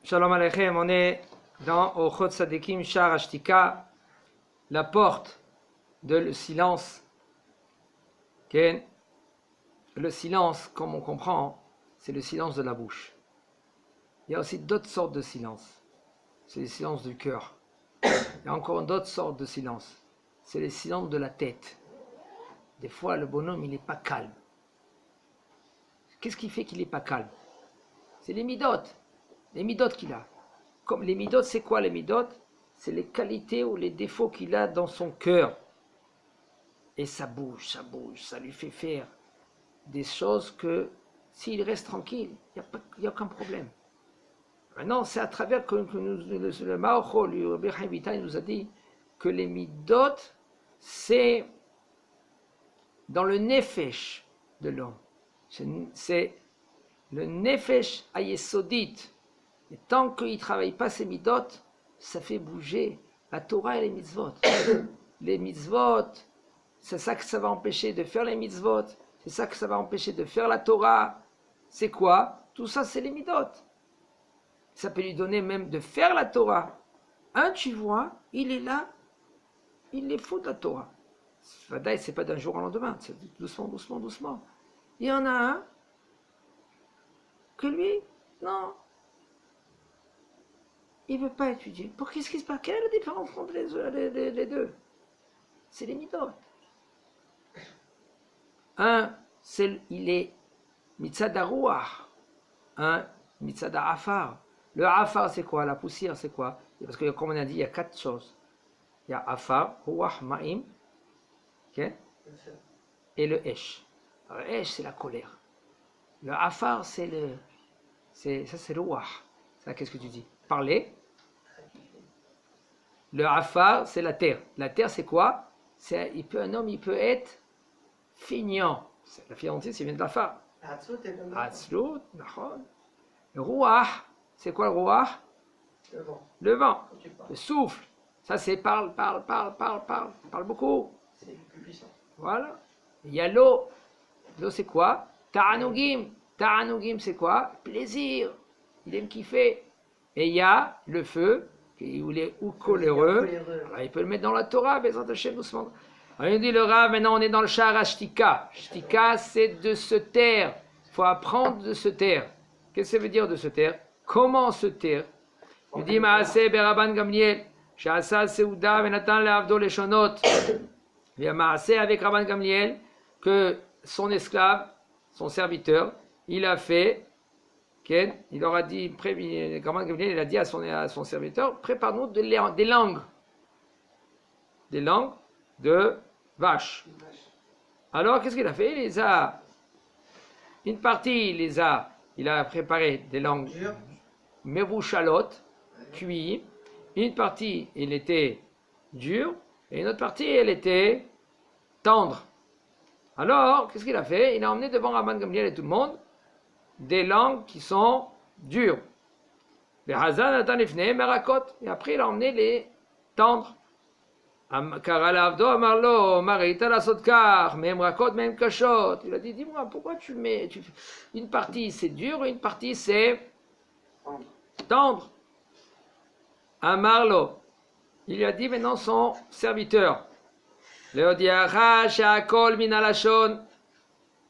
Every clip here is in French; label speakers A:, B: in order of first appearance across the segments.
A: Shalom Aleichem, on est dans Ochot Sadekim Shar Ashtika, la porte de le silence. Okay? Le silence, comme on comprend, c'est le silence de la bouche. Il y a aussi d'autres sortes de silence. C'est le silence du cœur. Il y a encore d'autres sortes de silence. C'est le silence de la tête. Des fois, le bonhomme, il n'est pas calme. Qu'est-ce qui fait qu'il n'est pas calme? C'est les midotes qu'il a. Comme les midotes, c'est quoi les midotes? C'est les qualités ou les défauts qu'il a dans son cœur. Et ça bouge, ça lui fait faire des choses que s'il reste tranquille, il n'y a aucun problème. Maintenant, c'est à travers que le Maocho, le Rabbi Chaim Vital, nous a dit que les midotes, c'est dans le nefesh de l'homme. C'est le nefesh ayesodit. Et tant qu'il ne travaille pas ses midot, ça fait bouger la Torah et les mitzvot. Les mitzvot, c'est ça que ça va empêcher de faire les mitzvot. C'est ça que ça va empêcher de faire la Torah. C'est quoi? Tout ça, c'est les midot. Ça peut lui donner même de faire la Torah. Tu vois, il est là, il est fou de la Torah. C'est pas d'un jour au lendemain, c'est doucement. Il y en a un que lui, non, il ne veut pas étudier. Qu'est-ce qui se passe? Quelle est la différence entre les deux? C'est les midot. Un, il est mitzad haruach. Un, mitzad ha'afar. Le afar, c'est quoi? La poussière, c'est quoi? Parce que, comme on a dit, il y a 4 choses. Il y a afar, ruach, ma'im, okay? Et le esh. Alors, le esh, c'est la colère. Le afar, c'est le ruach. Ça, qu'est-ce que tu dis? Parler. Le afar, c'est la terre. La terre, c'est quoi? Un homme, il peut être feignant. La fiancée, c'est vient de la femme. Atzlut, nachon. Le ruach, c'est quoi le ruach? Le vent. Le souffle. Ça, c'est parle beaucoup.
B: C'est le plus puissant.
A: Voilà. Il y a l'eau. L'eau, c'est quoi? Ta'anugim. Ta'anugim, c'est quoi? Plaisir. Il aime kiffer. Et il y a le feu, où il est ou coléreux. Alors, il peut le mettre dans la Torah, Bezrat Hashem, doucement. Alors, il dit le Rav, maintenant on est dans le Shar Ashtika. Shtika, c'est de se taire. Il faut apprendre de se taire. Qu'est-ce que ça veut dire de se taire? Comment se taire? Il dit Maaseh Beraban Gamliel, Sha'asa Seuda Venatan Le'avdo Leshonot. Il y a Maaseh avec Rabban Gamliel que son esclave, son serviteur, il a fait. Il aura dit, Rabban Gamliel, il a dit à son serviteur, prépare-nous des langues de vaches. Alors, qu'est-ce qu'il a fait? Une partie, il a préparé des langues mevouchalot, cuit. Une partie, il était dur, et une autre partie, elle était tendre. Alors, qu'est-ce qu'il a fait? Il a emmené devant Rabban Gamliel et tout le monde des langues qui sont dures. Et après, il a emmené les tendres. Il a dit, dis-moi, pourquoi tu mets... Une partie c'est dur, une partie c'est tendre. Amarlo. Il lui a dit maintenant son serviteur.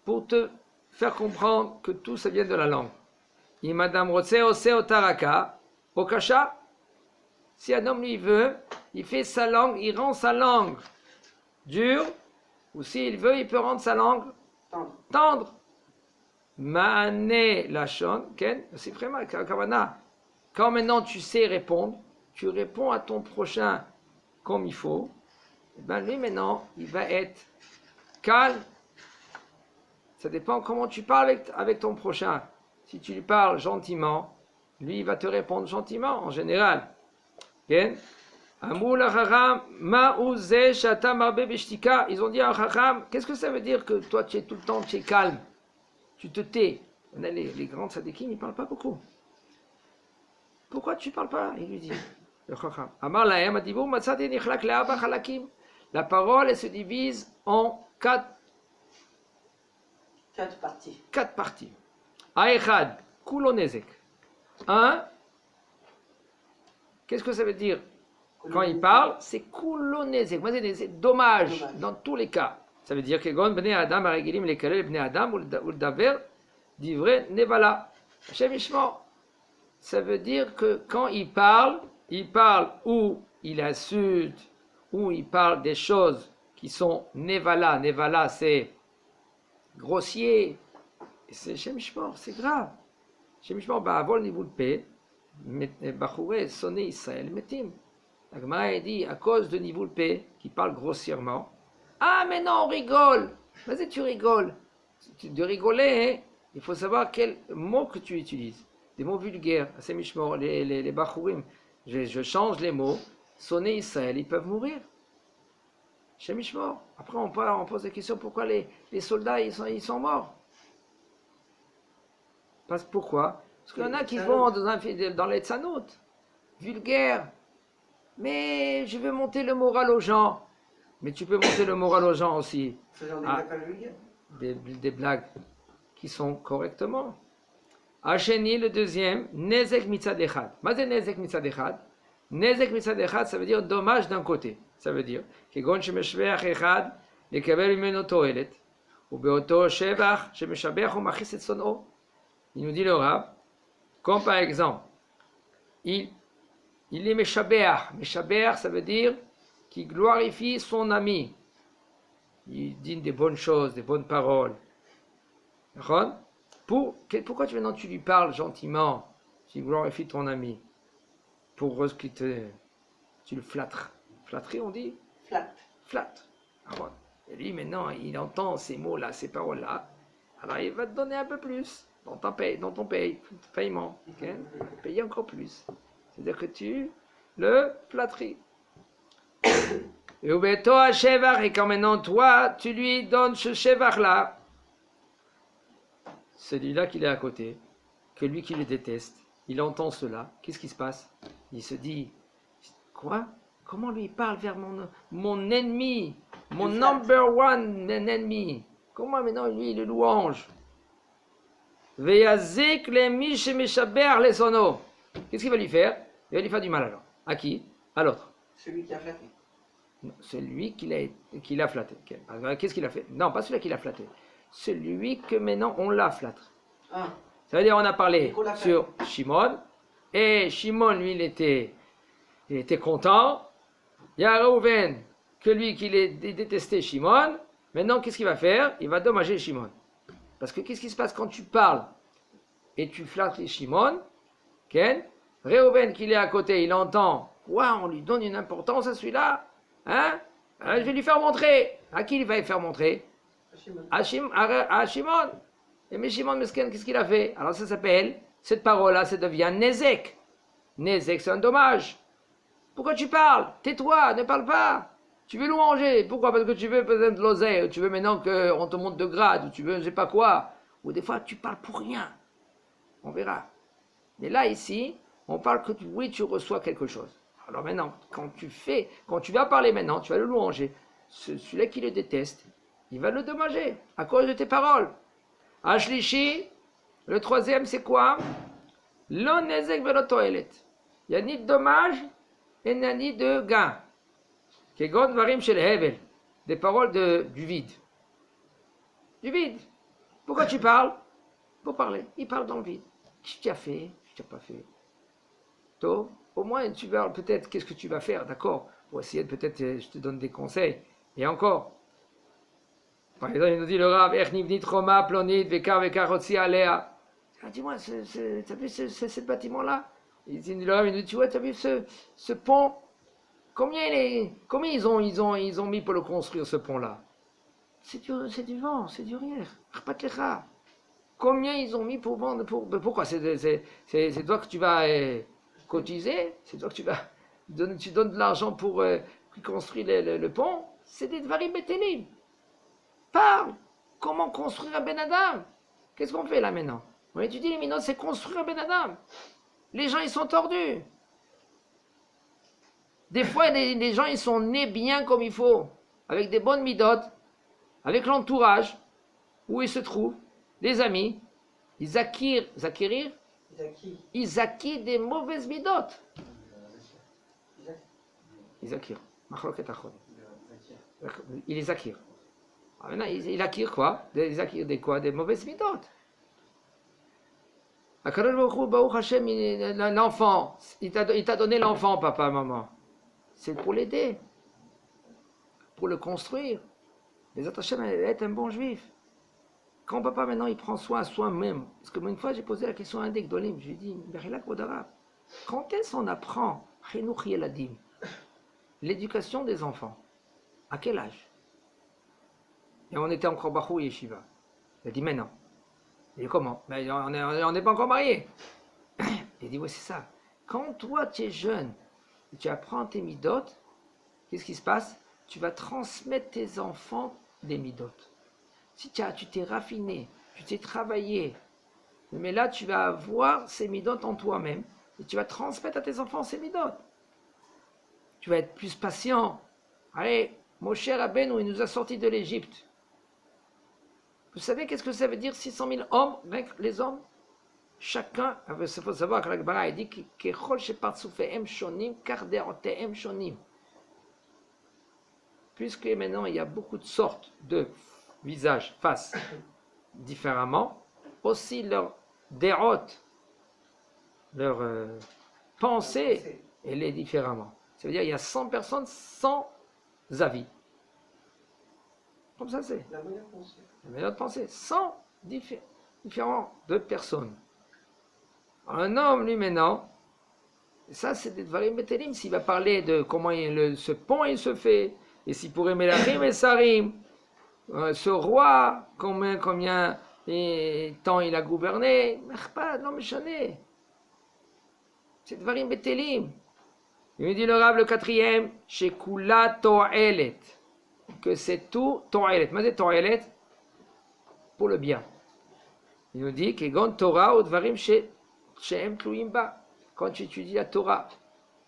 A: Pour te faire comprendre que tout ça vient de la langue. Si un homme lui veut, il fait sa langue, il rend sa langue dure, ou s'il veut, il peut rendre sa langue tendre. Maane lachon, ken, c'est vraiment kavana. Quand maintenant tu sais répondre, tu réponds à ton prochain comme il faut, et ben lui maintenant, il va être calme. Ça dépend comment tu parles avec ton prochain. Si tu lui parles gentiment, lui il va te répondre gentiment en général. Ils ont dit à Chacham, qu'est-ce que ça veut dire que toi tu es tout le temps, tu es calme, tu te tais? Les grands tzadikim, ils ne parlent pas beaucoup. Pourquoi tu ne parles pas? Il lui dit, le Chacham. La parole, elle se divise en 4
B: parties.
A: 4 parties. Aechad, kulonezek. 1, Qu'est-ce que ça veut dire quand il parle? C'est Kulonezek. C'est dommage dans tous les cas. Ça veut dire que Gon Bnei Adam Aregilim Lekalel Bnei Adam ou Daver d'ivre Nevala. Hashem Yishmor. Ça veut dire que quand il parle où il insulte, où il parle des choses qui sont Nevala. Nevala, c'est grossier. Et c'est Hashem Yishmor, c'est grave. Hashem Yishmor, Ba'avol Nivul Pe, Bachouré, sonné Israël, Metim. La Gemara dit, à cause de Nivul Pe, qui parle grossièrement, ah mais non, on rigole. Vas-y, tu rigoles. De rigoler, hein, il faut savoir quels mots que tu utilises. Des mots vulgaires, Hashem Yishmor, les Bachourim. Je change les mots. Sonner Israël, ils peuvent mourir. Hashem Yishmor. Après, on pose la question, pourquoi les soldats, ils sont morts? Pourquoi? Parce qu'il y en a qui vont dans les tzanout, vulgaires. Mais je veux monter le moral aux gens. Mais tu peux monter le moral aux gens aussi. Des blagues qui sont correctement. Hacheni, le deuxième, Nezek mitzad echad. Mazé Nezek mitzad echad. Nezek mitzad echad, ça veut dire dommage d'un côté. Ça veut dire que gon shemeshveach echad, lekabel mimeno toelet. Ou beoto shevach, shemeshabech ou machis et sono. Il nous dit le Rav, comme par exemple, il est meshabeach. Meshabeach, ça veut dire qu'il glorifie son ami. Il dit des bonnes choses, des bonnes paroles. D'accord? Pourquoi tu lui parles gentiment? Tu glorifies ton ami. Pour que tu le flattes. Flatterie, on dit? Flatte. Et lui, maintenant, il entend ces mots-là, ces paroles-là. Alors, il va te donner un peu plus dans ton paiement. Okay? Payer encore plus. C'est-à-dire que tu le flatteries. Et quand maintenant, toi, tu lui donnes ce shevach-là, celui-là qui est à côté, que lui qui le déteste, il entend cela, qu'est-ce qui se passe? Il se dit, quoi? Comment lui parle vers mon ennemi, mon number one ennemi? Comment maintenant lui il le louange? Veyazik le mishemishaber les sono. Qu'est-ce qu'il va lui faire? Il va lui faire du mal alors. À qui? À l'autre.
B: Celui qui a flatté.
A: Non, celui qui l'a flatté. Qu'est-ce qu'il a fait? Non, pas celui qui l'a flatté. Celui que maintenant on l'a flatté.
B: Ah.
A: Ça veut dire on a parlé sur Shimon. Et Shimon, lui, il était content. Il y a Reuven, que lui qui détestait Shimon. Maintenant, qu'est-ce qu'il va faire? Il va dommager Shimon. Parce que qu'est-ce qui se passe quand tu parles et tu flattes Shimon? Ken? Reuven, qui est à côté, il entend. Quoi, on lui donne une importance à celui-là? Hein? Je vais lui faire montrer. À qui il va lui faire montrer? À Shimon. Et mais Shimon Mesken, qu'est-ce qu'il a fait? Alors ça s'appelle, cette parole-là, ça devient Nezek. Nezek, c'est un dommage. Pourquoi tu parles? Tais-toi, ne parle pas. Tu veux louanger. Pourquoi? Parce que tu veux peut-être de l'oseille, tu veux maintenant qu'on te monte de grade, ou tu veux je sais pas quoi. Ou des fois, tu parles pour rien. On verra. Mais là, ici, on parle que oui, tu reçois quelque chose. Alors maintenant, quand tu vas parler maintenant, tu vas le louanger. Celui-là qui le déteste, il va le dommager à cause de tes paroles. Ashlishi, le troisième, c'est quoi? L'onezek velotoelet. Il n'y a ni de dommage et ni de gain. Kegon varim shel hevel. Des paroles du vide. Du vide. Pourquoi tu parles? Pour parler. Il parle dans le vide. Qu'est-ce que tu as fait? Qu'est-ce que tu n'as pas fait? Toi, au moins, tu vas peut-être, qu'est-ce que tu vas faire, d'accord? Pour essayer de peut-être, je te donne des conseils. Et encore. Par exemple, il nous dit le Rav, Echnivnit Roma, Plonit, Vekar, Vekarotsi, Alea. Dis-moi, tu as vu ce bâtiment-là? Le Rav, il nous dit, tu vois, tu as vu ce pont? Combien ils ont mis pour le construire, ce pont-là? C'est du vent, c'est du rien. Combien ils ont mis pour vendre? Pourquoi? C'est toi que tu vas cotiser? C'est toi que tu donnes de l'argent pour construire le pont? C'est des varim betelim. Parle. Comment construire un Ben Adam? Qu'est-ce qu'on fait là maintenant? On étudie les minotes, c'est construire un Ben Adam. Les gens, ils sont tordus. Des fois, les gens, ils sont nés bien comme il faut, avec des bonnes midotes, avec l'entourage, où ils se trouvent, les amis, ils acquièrent des mauvaises midotes. ils acquièrent. Il les acquiert. Maintenant, il acquiert quoi? Il acquiert des quoi? Des mauvaises midotes. L'enfant, il t'a donné l'enfant, papa, maman. C'est pour l'aider, pour le construire. Les attachés, être un bon juif. Quand papa maintenant il prend soin à soi-même, parce que moi une fois j'ai posé la question à un des Gdolim, je lui ai dit, quand est-ce qu'on apprend l'éducation des enfants? À quel âge? Et on était encore Bachou et Yeshiva. Il a dit, mais non. Il dit, comment? Mais on n'est pas encore mariés. Il dit, oui, c'est ça. Quand toi tu es jeune, et tu apprends tes midotes, qu'est-ce qui se passe? Tu vas transmettre tes enfants des midotes. Si tu t'es raffiné, tu t'es travaillé, mais là tu vas avoir ces midotes en toi-même et tu vas transmettre à tes enfants ces midotes. Tu vas être plus patient. Allez, Moshe Rabbeinu, il nous a sortis de l'Égypte. Vous savez qu'est-ce que ça veut dire 600 000 hommes, les hommes? Chacun, il faut savoir que la Gemara dit puisque maintenant il y a beaucoup de sortes de visages, faces différemment, aussi leur déroute, leur pensée, elle est différemment. Ça veut dire qu'il y a 100 personnes, 100 avis. Comme ça c'est. La manière de penser. 100 différents de personnes. Un homme, lui, maintenant, ça c'est des dvarim betelim, s'il va parler de comment ce pont il se fait, et s'il pourrait melachim et sarim, ce roi, combien de temps il a gouverné, non mais chané. C'est dvarim betelim. Il me dit le Rav, le quatrième, chez Kula To'elet, que c'est tout To'elet. Mais c'est To'elet pour le bien. Il nous dit que Gon Torah ou dvarim chez Tluimba. Quand tu étudies la Torah,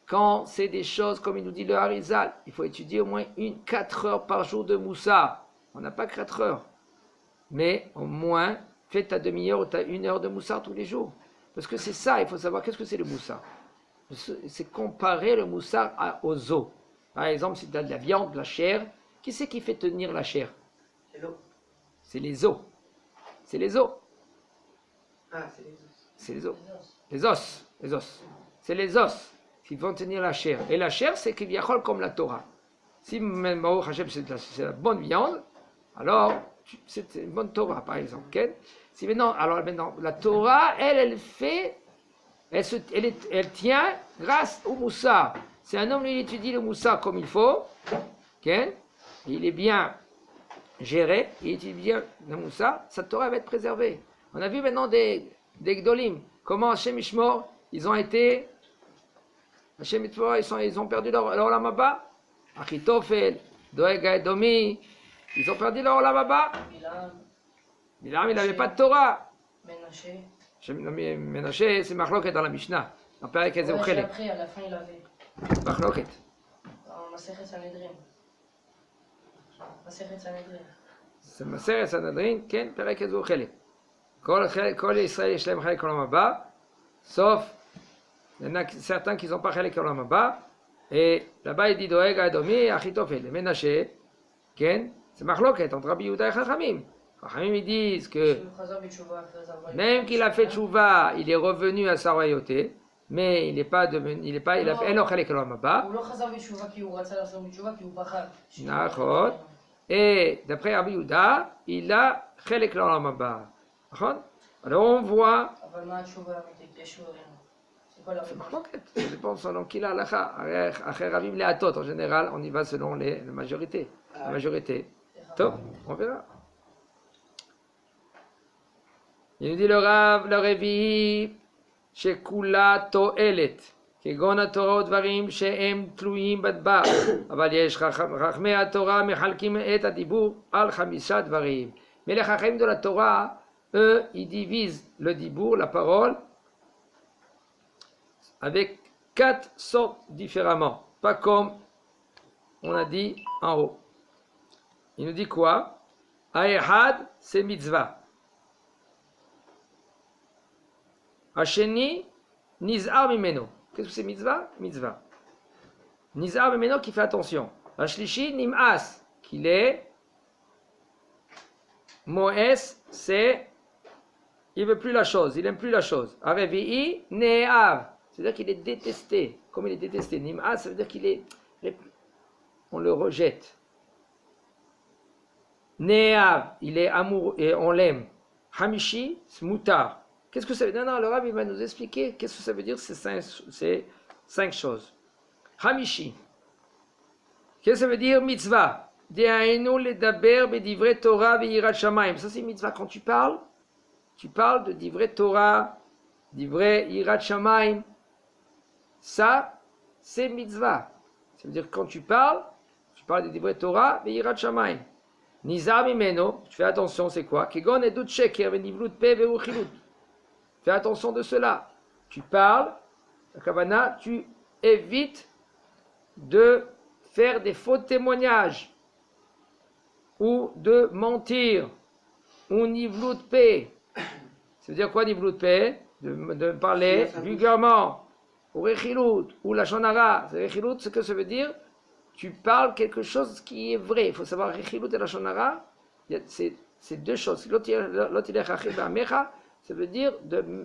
A: quand c'est des choses comme il nous dit le Harizal, il faut étudier au moins 4 heures par jour de Moussa. On n'a pas 4 heures, mais au moins fais ta demi-heure ou ta 1 heure de Moussa tous les jours. Parce que c'est ça, il faut savoir qu'est-ce que c'est le Moussa. C'est comparer le Moussa aux os. Par exemple, si tu as de la viande, de la chair, qui c'est qui fait tenir la chair?
B: C'est l'eau.
A: C'est les os. C'est les os.
B: Ah, c'est les os.
A: C'est les os. Les os. Les os. C'est les os qui vont tenir la chair. Et la chair, c'est Kivyachol comme la Torah. Si Baruch Hashem, c'est la bonne viande, alors c'est une bonne Torah, par exemple. Okay? Si maintenant, la Torah, elle fait, elle tient grâce au Moussa. Si un homme lui étudie le Moussa comme il faut, okay? Il est bien géré, il étudie bien le Moussa, sa Torah va être préservée. On a vu maintenant des Gdolim, comment Hashem Ishmor, ils ont été, Hashem Ishmor, ils ont perdu leur Olam Haba. Achitofel, Doeg Edomi, ils ont perdu leur Olam Haba. Bilam, il n'avait pas de Torah. Ménaché, c'est Machloket dans la Mishnah. On peut avec
C: après, à la fin, il avait.
A: Machloket.
C: Dans Masechet Sanhedrin. Masechet Sanhedrin.
A: C'est Masechet Sanhedrin, Ken, Perek Ezochelet. Kol Israël יש להם חלק עולם הבא, sauf, il y en a certains qui n'ont pas חלק עולם הבא, et là-bas il dit דואג האדומי, אחיתופל, למנשה, כן, c'est מחלוקת entre Rabbi Yehuda et Chachamim. Chachamim ils disent que même qu'il a fait tchouva, il est revenu à sa royauté, mais il n'est pas devenu, il a fait לא חלק עולם הבא.
C: הוא לא חזר בתשובה כי הוא רצה לעשות בתשובה כי הוא פחד.
A: נכון. Et d'après Rabbi Yehuda, il a חלק לעולם הבא. Alors on voit. C'est marloquet. Ça dépend selon qui la halakha. Après Ravim les atot, en général, on y va selon la majorité. La majorité. Top, on verra. Il nous dit le Rav, le Revi, שכולה תועלת, כגון התורה ודברים שהם תלויים בדבר, אבל יש חכמי התורה מחלקים את הדיבור על 5 דברים. Mais les chachamim de la Torah, eux, ils divisent le dibour, la parole, avec 4 sortes différemment. Pas comme on a dit en haut. Il nous dit quoi? Aehad, c'est mitzvah. Hasheni, nizar mimeno. Qu'est-ce que c'est mitzvah? Mitzvah. Nizar Memeno qui fait attention. Ashlishi Nim'as, qu'il est. Moès, c'est. Il veut plus la chose, il aime plus la chose. Arevi'i Ne'av, c'est-à-dire qu'il est détesté. Comme il est détesté. Nim'as, ça veut dire qu'il est. On le rejette. Ne'av, il est amoureux et on l'aime. Hamishi, Smutar. Qu'est-ce que ça veut dire? Non, le Rav, il va nous expliquer qu'est-ce que ça veut dire ces cinq choses. Hamishi. Qu'est-ce que ça veut dire mitzvah? De'ainu ledaber bedivre Torah ve'irat shamayim. Ça c'est mitzvah. Quand tu parles de divre Torah, divre irat shamayim. Ça, c'est mitzvah. Ça veut dire que quand tu parles de divre Torah ve'irat shamayim. Nizar mimeno, tu fais attention, c'est quoi? Kegon edut sheker venivlut pe ve'uchilut. Fais attention de cela. Tu parles, la kavana, tu évites de faire des faux témoignages ou de mentir ou nivlut pe. Ça veut dire quoi nivlut pe? De parler vulgairement ou rechilut ou la shonara. Rechilut, ce que ça veut dire? Tu parles quelque chose qui est vrai. Il faut savoir rechilut et la shonara, c'est deux choses. Ça veut dire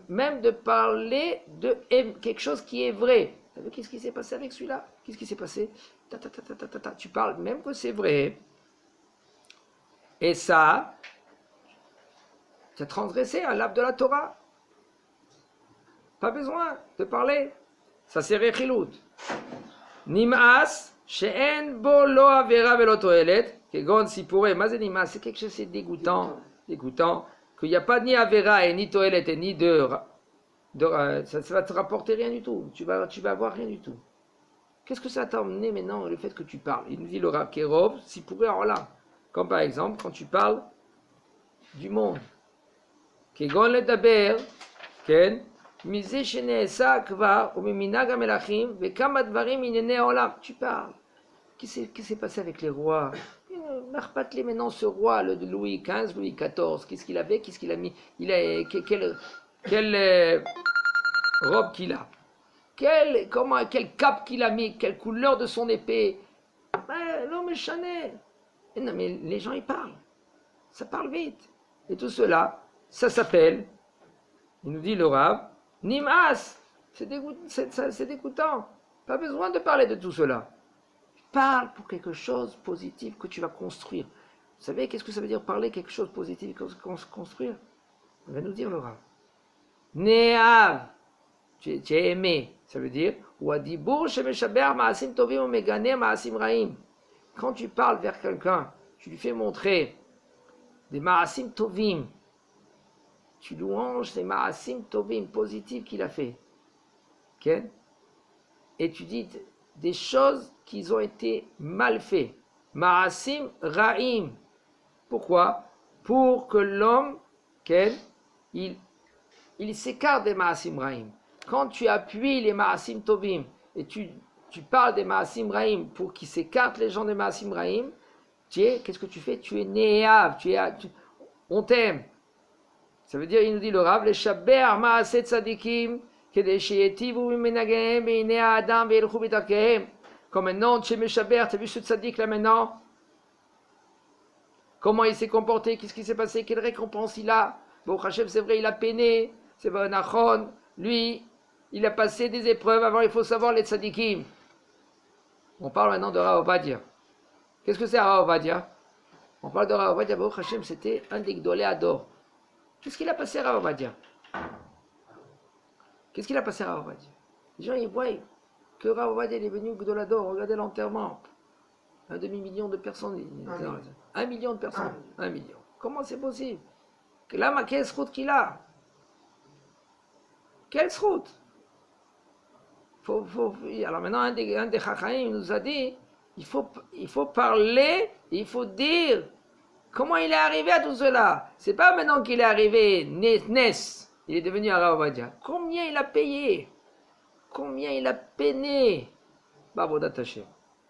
A: même de parler de quelque chose qui est vrai. Vous savez qu'est-ce qui s'est passé avec celui-là? Qu'est-ce qui s'est passé? Tu parles même que c'est vrai. Et ça, tu as transgressé un lab de la Torah. Pas besoin de parler. Ça c'est rechilut. Nim'as, she'en bo lo avera velo toelet, kegon sipure. Mazé nim'as, c'est quelque chose, c'est dégoûtant. Qu'il n'y a pas ni avera et ni toelet et ni ça va te rapporter rien du tout. Tu vas avoir rien du tout. Qu'est-ce que ça t'a emmené maintenant, le fait que tu parles? Il nous dit le Rav Kerov, si pourrait, alors là, comme par exemple, quand tu parles du monde. Kegon le daber, ken, misé sheneesa kvar, ou miminag amelachim, vekam advarim inene olam. Tu parles. Qu'est-ce qui s'est passé avec les rois? Marpatli maintenant, ce roi, le de Louis XV, Louis XIV, qu'est-ce qu'il avait? Qu'est-ce qu'il a mis? Il a quelle robe qu'il a? Quel cap qu'il a mis? Quelle couleur de son épée? L'homme est chané. Non, mais les gens, ils parlent. Ça parle vite. Et tout cela, ça s'appelle, il nous dit le Rav, Nim'as. C'est dégoûtant. Pas besoin de parler de tout cela. Parle pour quelque chose de positif que tu vas construire. Vous savez, qu'est-ce que ça veut dire parler quelque chose de positif, construire? On va nous dire le Rav. Ne'av. Tu es aimé. Ça veut dire, quand tu parles vers quelqu'un, tu lui fais montrer des ma'asim tovim. Tu louanges ces ma'asim tovim positifs qu'il a fait. Okay? Et tu dis des choses qui ont été mal faites. Ma'asim ra'im. Pourquoi? Pour que l'homme, il s'écarte des ma'asim ra'im. Quand tu appuies les ma'asim tovim et tu parles des ma'asim ra'im pour qu'ils s'écartent les gens des ma'asim ra'im, qu'est-ce que tu fais? Tu es ne'av, on t'aime. Ça veut dire, il nous dit le Rav, les shaber ma'aset tzadikim, kedei sheyetivu mimenagehem be'inei ha'adam ve'ilchu b'darkehem. Comme maintenant, chez Meshaber, tu as vu ce tzadik là maintenant? Comment il s'est comporté? Qu'est-ce qui s'est passé? Quelle récompense il a? Bon, Hachem, c'est vrai, il a peiné. C'est vrai, Nachon, lui, il a passé des épreuves. Avant, il faut savoir les tzadikim. On parle maintenant de Rav Ovadia. Qu'est-ce que c'est Rav Ovadia? On parle de Rav Ovadia. Bon, Hachem, c'était un des Gdolé Ador. Qu'est-ce qu'il a passé à Rav Ovadia? Qu'est-ce qu'il a passé à Rav Ovadia? Les gens, ils voient que Rav Ovadia est venu Gdolador, regardez l'enterrement. 1 demi-million de personnes. 1 million de personnes. 1 million. Comment c'est possible? Là, quelle route qu'il a? Quelle route? Alors maintenant, un des Chachaim nous a dit, il faut parler, il faut dire comment il est arrivé à tout cela. C'est pas maintenant qu'il est arrivé, il est devenu Rav Ovadia. Combien il a payé? Combien il a peiné? Bavodat Hashem.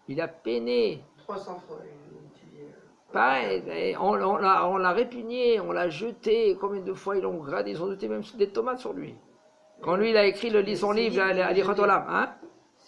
A: Il a peiné.
B: 300 fois.
A: Pareil, on l'a répugné, on l'a jeté. Combien de fois ils l'ont gradé? Ils ont jeté même des tomates sur lui. Quand lui, il a écrit son livre, Alichot Olam. Hein?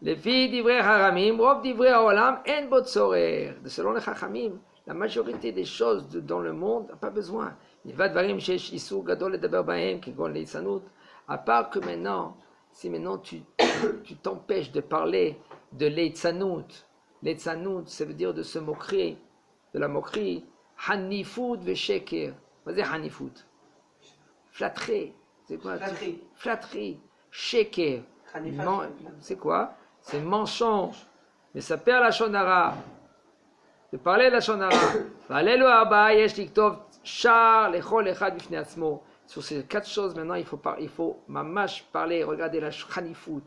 A: Les filles d'ivrei haramim, rov d'ivrei haolam, en botzorer. Selon les hachamim, la majorité des choses dans le monde n'a pas besoin. Il va dvarim shesh isur gadol ledaber bahem, kegon leitzanut. À part que maintenant, si maintenant tu t'empêches de parler de leitzanut, leitzanut, ça veut dire de se moquer, de la moquerie. Hanifut vesheker. Vas-y, hanifut. Flatterie. C'est quoi?
B: Flatterie.
A: Flatterie. Sheker.
B: Khalifa,
A: C'est quoi? C'est mensonge. Mais ça perd la shonara. De parler la shonara. Valelu abba yesh liktov shar lechol echad bifnei atzmo. Sur ces 4 choses, maintenant, il faut mamash parler. Regardez la hanifut.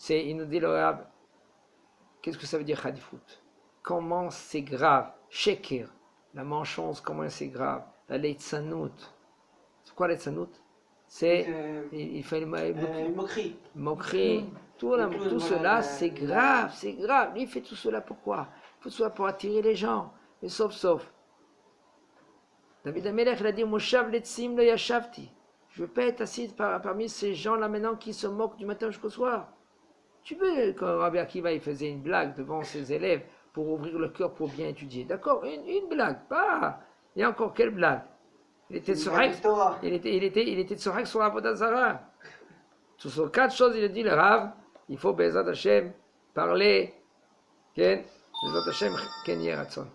A: Il nous dit le Rab. Qu'est-ce que ça veut dire hanifut? Comment c'est grave? Sheker. La manchance, comment c'est grave? La leitzanut. C'est quoi leitzanut? C'est. Il fait
B: une moquerie.
A: moquerie. Tout cela, c'est grave, c'est grave. Lui, il fait tout cela pourquoi? Tout cela pour attirer les gens. Et sauf. David Amelech, il a dit Moshav letzim lo yashavti. Je ne veux pas être assis parmi ces gens-là maintenant qui se moquent du matin jusqu'au soir. Tu veux, quand Rabbi Akiva il faisait une blague devant ses élèves pour ouvrir le cœur pour bien étudier. D'accord, une blague, pas. Il y a encore quelle blague? Il était tzorek sur la Avodat Zarah. Sur 4 choses, il a dit le Rav, il faut Bezat Hashem parler, Bezat Hashem, Ken Yeratzon.